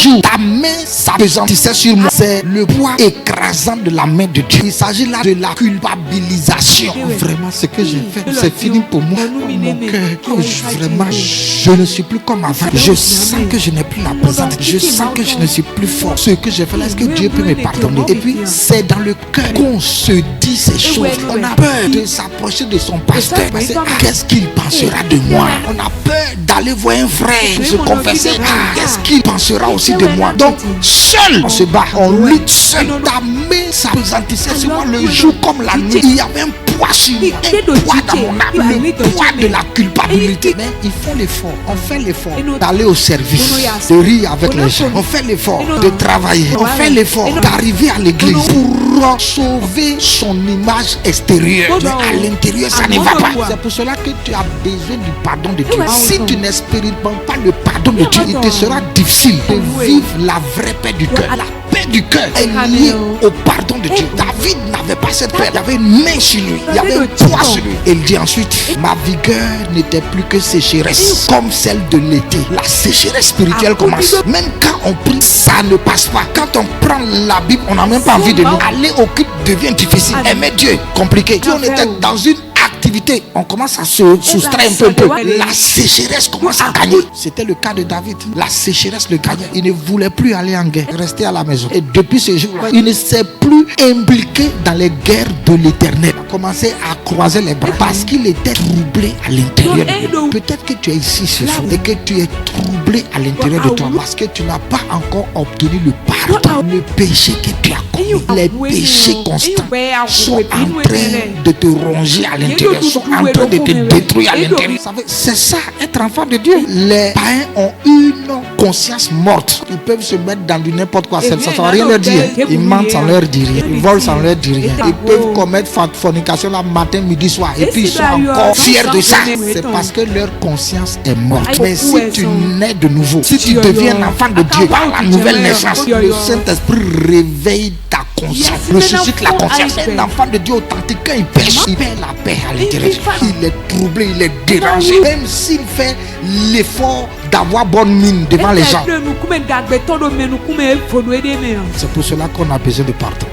jour, ta main s'appesantissait sur moi. C'est le poids écrasant de la main de Dieu. Il s'agit là de la culpabilisation. Vraiment, ce que j'ai fait, c'est fini pour moi. Mon cœur, vraiment, je ne suis plus comme avant. Je sens que je n'ai plus la présence. Je sens que je ne suis plus fort. Ce que j'ai fait là, est-ce que Dieu peut me pardonner? Et puis, c'est dans le cœur qu'on se dit ces choses. On a peur de s'approcher de son pasteur. Qu'est-ce qu'il pensera de moi? On a peur d'aller voir un frère, se confesser. Qu'est-ce qu'il pensera aussi de moi? Donc, seul, on se bat, on lutte seul. Ta main s'appesantissait sur moi le jour comme la nuit. Il y avait un poids sur moi, un poids dans mon âme, le poids de la culpabilité. Mais il faut l'effort, on fait l'effort d'aller au service, de rire avec les gens. On fait l'effort de travailler, on fait l'effort d'arriver à l'église pour sauver son image extérieure. Mais à l'intérieur, ça ne va pas. C'est pour cela que tu as besoin du pardon de Dieu. Si tu n'expérimentes pas le pardon de Dieu, il te sera difficile de vivre la vraie paix du cœur. La paix du cœur est liée au pardon de Dieu. David n'avait pas cette paix. Il y avait une main sur lui, il y avait un poids sur lui. Et il dit ensuite, ma vigueur n'était plus que sécheresse, comme celle de l'été. La sécheresse spirituelle commence. Même quand on prie, ça ne passe pas. Quand on prend la Bible, on n'a même pas envie de lire. Aller au culte devient difficile. Aimer Dieu, compliqué. Si on était dans une activité, on commence à se soustraire un peu. La sécheresse commence à gagner. C'était le cas de David. La sécheresse le gagnait. Il ne voulait plus aller en guerre, rester à la maison. Et depuis ce jour, il ne s'est plus impliqué dans les guerres de l'éternel. Il a commencé à croiser les bras parce qu'il était troublé à l'intérieur. Peut-être que tu es ici ce soir et que tu es troublé à l'intérieur de toi parce que tu n'as pas encore obtenu le pardon. Le péché que tu as commis, les péchés constants sont en train de te ronger à l'intérieur, sont en train de te détruire à l'intérieur. C'est ça, être enfant de Dieu. Les païens ont une conscience morte. Ils peuvent se mettre dans du n'importe quoi. Ça ne va rien leur dire. Ils mentent sans leur dire rien. Ils volent sans leur dire rien. Ils peuvent commettre fornication là matin, midi, soir. Et puis ils sont encore fiers de ça. C'est parce que leur conscience est morte. Mais si tu nais de nouveau, si tu deviens un enfant de Dieu par la nouvelle naissance, le Saint-Esprit réveille ta conscience, ressuscite la conscience. Un enfant de Dieu authentique, quand il pêche, il perd la paix à l'intérieur. Il est troublé, il est dérangé. Même s'il fait l'effort d'avoir bonne mine devant les gens. C'est pour cela qu'on a besoin de pardon.